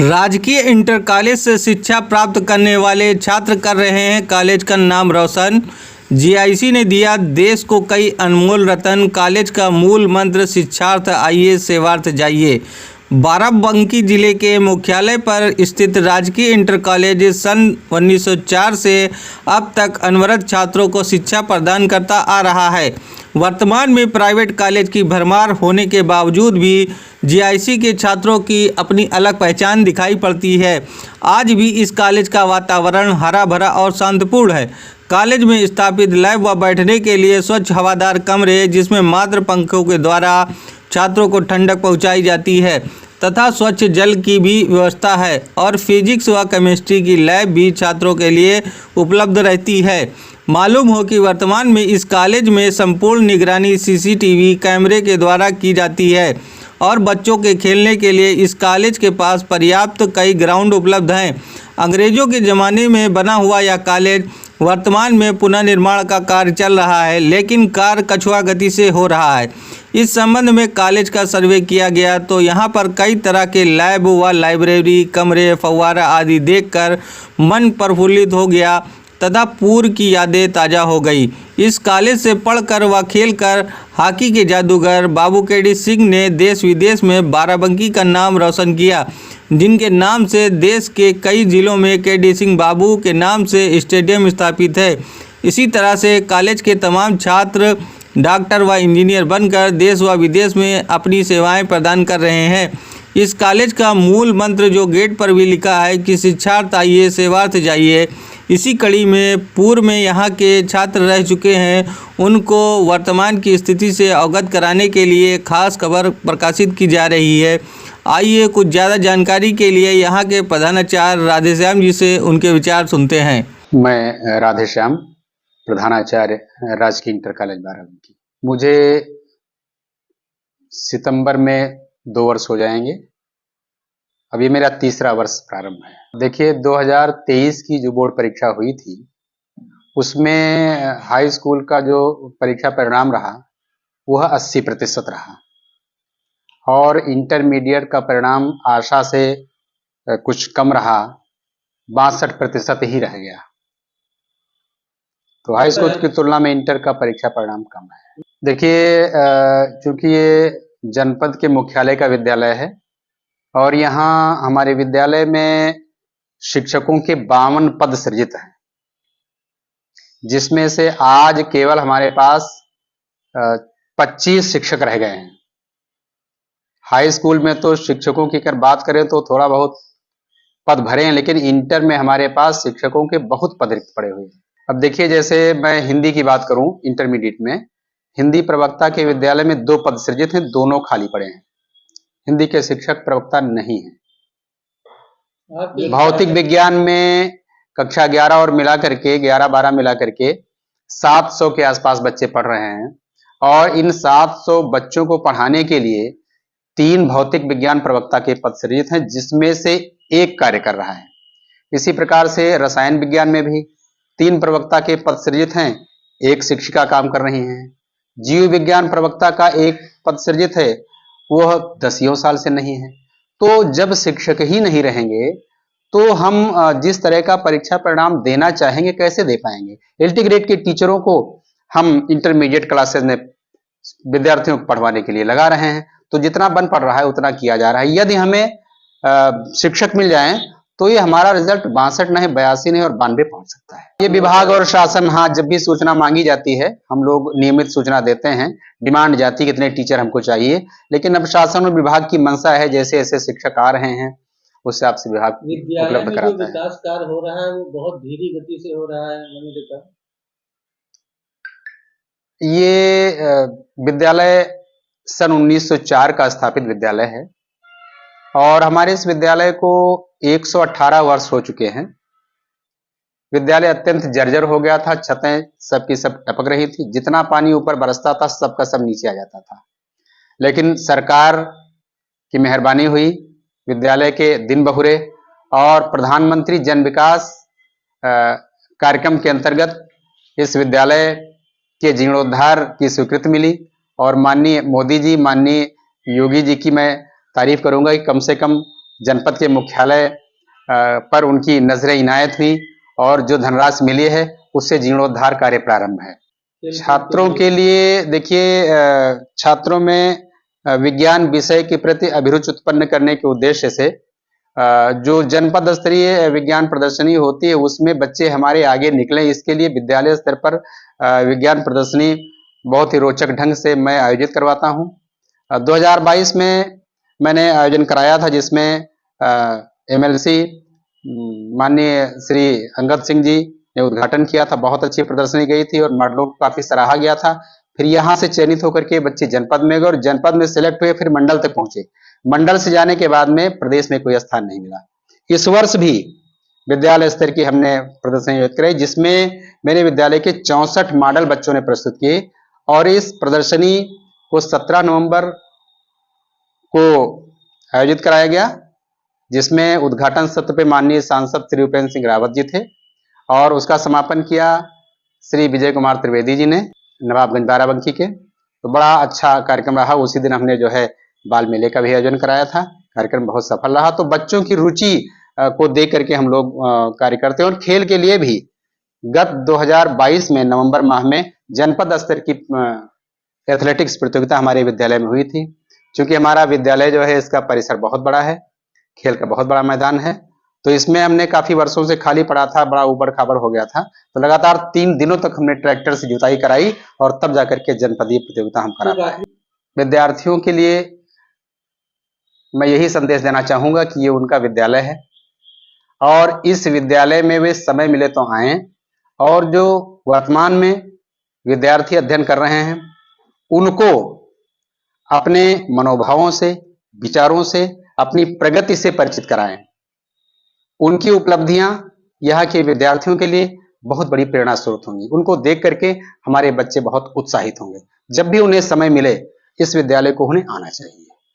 राजकीय inter college से शिक्षा प्राप्त करने वाले छात्र कर रहे हैं कॉलेज का नाम रोशन। जीआईसी ने दिया देश को कई अनमोल रत्न। कॉलेज का मूल मंत्र शिक्षार्थ आइए सेवार्थ जाइए। बाराबंकी जिले के मुख्यालय पर स्थित राजकीय इंटर कॉलेज सन 1904 से अब तक अनवरत छात्रों को शिक्षा प्रदान करता आ रहा है। वर्तमान में प्राइवेट कॉलेज की भरमार होने के बावजूद भी जीआईसी के छात्रों की अपनी अलग पहचान दिखाई पड़ती है। आज भी इस कॉलेज का वातावरण हरा भरा और शांतिपूर्ण है। कॉलेज में स्थापित लैब व बैठने के लिए स्वच्छ हवादार कमरे, जिसमें मात्र पंखों के द्वारा छात्रों को ठंडक पहुंचाई जाती है, तथा स्वच्छ जल की भी व्यवस्था है और फिजिक्स व केमिस्ट्री की लैब भी छात्रों के लिए उपलब्ध रहती है। मालूम हो कि वर्तमान में इस कॉलेज में संपूर्ण निगरानी सीसीटीवी कैमरे के द्वारा की जाती है और बच्चों के खेलने के लिए इस कॉलेज के पास पर्याप्त कई ग्राउंड उपलब्ध हैं। अंग्रेजों के ज़माने में बना हुआ यह कॉलेज वर्तमान में पुनर्निर्माण का कार्य चल रहा है, लेकिन कार्य कछुआ गति से हो रहा है। इस संबंध में कॉलेज का सर्वे किया गया तो यहाँ पर कई तरह के लैब व लाइब्रेरी, कमरे, फव्वारा आदि देखकर मन प्रफुल्लित हो गया तथा पूर्व की यादें ताज़ा हो गई। इस कॉलेज से पढ़कर व खेलकर हॉकी के जादूगर बाबू केडी सिंह ने देश विदेश में बाराबंकी का नाम रोशन किया, जिनके नाम से देश के कई जिलों में केडी सिंह बाबू के नाम से स्टेडियम स्थापित है। इसी तरह से कॉलेज के तमाम छात्र डॉक्टर व इंजीनियर बनकर देश व विदेश में अपनी सेवाएं प्रदान कर रहे हैं। इस कॉलेज का मूल मंत्र जो गेट पर भी लिखा है कि शिक्षार्थ आइए सेवार्थ जाइए, इसी कड़ी में पूर्व में यहाँ के छात्र रह चुके हैं, उनको वर्तमान की स्थिति से अवगत कराने के लिए खास खबर प्रकाशित की जा रही है। आइए कुछ ज़्यादा जानकारी के लिए यहाँ के प्रधानाचार्य राधेश्याम जी से उनके विचार सुनते हैं। मैं राधेश्याम, प्रधानाचार्य राजकीय इंटर कॉलेज बाराबंकी। मुझे सितंबर में 2 वर्ष हो जाएंगे। अभी मेरा तीसरा वर्ष प्रारंभ है। देखिए, 2023 की जो बोर्ड परीक्षा हुई थी उसमें हाई स्कूल का जो परीक्षा परिणाम रहा वह 80% रहा और इंटरमीडिएट का परिणाम आशा से कुछ कम रहा, 62% ही रह गया। तो हाई स्कूल की तुलना में इंटर का परीक्षा परिणाम कम है। देखिए, चूंकि ये जनपद के मुख्यालय का विद्यालय है और यहाँ हमारे विद्यालय में शिक्षकों के 52 पद सृजित हैं, जिसमें से आज केवल हमारे पास 25 शिक्षक रह गए हैं। हाई स्कूल में तो शिक्षकों की अगर बात करें तो थोड़ा बहुत पद भरे हैं, लेकिन इंटर में हमारे पास शिक्षकों के बहुत पद रिक्त पड़े हुए हैं। अब देखिए, जैसे मैं हिंदी की बात करूं, इंटरमीडिएट में हिंदी प्रवक्ता के विद्यालय में 2 पद सृजित हैं, दोनों खाली पड़े हैं। हिंदी के शिक्षक प्रवक्ता नहीं है। भौतिक विज्ञान में कक्षा 11 और मिला करके 11-12 मिला करके 700 के आसपास बच्चे पढ़ रहे हैं और इन 700 बच्चों को पढ़ाने के लिए 3 भौतिक विज्ञान प्रवक्ता के पद सृजित हैं, जिसमें से 1 कार्य कर रहा है। इसी प्रकार से रसायन विज्ञान में भी 3 प्रवक्ता के पद सृजित हैं, 1 शिक्षिका काम कर रही हैं। जीव विज्ञान प्रवक्ता का 1 पद सृजित है, वह 10 साल से नहीं है। तो जब शिक्षक ही नहीं रहेंगे तो हम जिस तरह का परीक्षा परिणाम देना चाहेंगे कैसे दे पाएंगे। एलटी ग्रेड के टीचरों को हम इंटरमीडिएट क्लासेस में विद्यार्थियों को पढ़वाने के लिए लगा रहे हैं, तो जितना बन पड़ रहा है उतना किया जा रहा है। यदि हमें शिक्षक मिल जाएं तो ये हमारा रिजल्ट 62 नहीं, 82 नहीं और 92 पहुंच सकता है। ये विभाग और शासन, हाँ, जब भी सूचना मांगी जाती है हम लोग नियमित सूचना देते हैं, डिमांड जाती है कितने टीचर हमको चाहिए, लेकिन अब शासन और विभाग की मंशा है जैसे ऐसे शिक्षक आ रहे हैं उससे आपसे विभाग उपलब्ध कराता है। विकास कार्य हो रहा है वो बहुत धीरे गति से हो रहा है, मैंने देखा। ये विद्यालय सन 1904 का स्थापित विद्यालय है और हमारे इस विद्यालय को 118 वर्ष हो चुके हैं। विद्यालय अत्यंत जर्जर हो गया था, छतें सबकी सब टपक रही थी, जितना पानी ऊपर बरसता था सबका सब नीचे आ जाता था। लेकिन सरकार की मेहरबानी हुई, विद्यालय के दिन बहुरे और प्रधानमंत्री जन विकास कार्यक्रम के अंतर्गत इस विद्यालय के जीर्णोद्धार की स्वीकृति मिली और माननीय मोदी जी, माननीय योगी जी की मैं तारीफ करूंगा कि कम से कम जनपद के मुख्यालय पर उनकी नजर इनायत हुई और जो धनराशि मिली है उससे जीर्णोद्धार कार्य प्रारंभ है। छात्रों के लिए देखिए, छात्रों में विज्ञान विषय के प्रति अभिरुचि उत्पन्न करने के उद्देश्य से जो जनपद स्तरीय विज्ञान प्रदर्शनी होती है उसमें बच्चे हमारे आगे निकले, इसके लिए विद्यालय स्तर पर विज्ञान प्रदर्शनी बहुत ही रोचक ढंग से मैं आयोजित करवाता हूं। 2022 में मैंने आयोजन कराया था जिसमें MLC माननीय श्री अंगद सिंह जी ने उद्घाटन किया था। बहुत अच्छी प्रदर्शनी गई थी और मॉडलों को काफी सराहा गया था। फिर यहाँ से चयनित होकर के बच्चे जनपद में गए और जनपद में सिलेक्ट हुए, फिर मंडल तक पहुंचे। मंडल से जाने के बाद में प्रदेश में कोई स्थान नहीं मिला। इस वर्ष भी विद्यालय स्तर की हमने प्रदर्शनी आयोजित कराई जिसमें मेरे विद्यालय के 64 मॉडल बच्चों ने प्रस्तुत किए और इस प्रदर्शनी को 17 नवंबर को आयोजित कराया गया, जिसमें उद्घाटन सत्र पे माननीय सांसद श्री उपेंद्र सिंह रावत जी थे और उसका समापन किया श्री विजय कुमार त्रिवेदी जी ने, नवाबगंज बाराबंकी के। तो बड़ा अच्छा कार्यक्रम रहा। उसी दिन हमने जो है बाल मेले का भी आयोजन कराया था। कार्यक्रम बहुत सफल रहा। तो बच्चों की रुचि को देख करके हम लोग कार्य करते हैं। और खेल के लिए भी गत 2022 में नवंबर माह में जनपद स्तर की एथलेटिक्स प्रतियोगिता हमारे विद्यालय में हुई थी। क्योंकि हमारा विद्यालय जो है इसका परिसर बहुत बड़ा है, खेल का बहुत बड़ा मैदान है, तो इसमें हमने काफी वर्षों से खाली पड़ा था, बड़ा उबड़ खाबड़ हो गया था। तो लगातार 3 दिनों तक हमने ट्रैक्टर से जुताई कराई और तब जाकर के जनपदीय प्रतियोगिता हम करा पाए। विद्यार्थियों के लिए मैं यही संदेश देना चाहूंगा कि ये उनका विद्यालय है और इस विद्यालय में वे समय मिले तो आए। और जो वर्तमान में विद्यार्थी अध्ययन कर रहे हैं उनको अपने मनोभावों से, विचारों से, अपनी प्रगति से परिचित कराएं। उनकी उपलब्धियां यहाँ के विद्यार्थियों के लिए बहुत बड़ी प्रेरणा स्रोत होंगी। उनको देख करके हमारे बच्चे बहुत उत्साहित होंगे। जब भी उन्हें समय मिले इस विद्यालय को उन्हें आना चाहिए।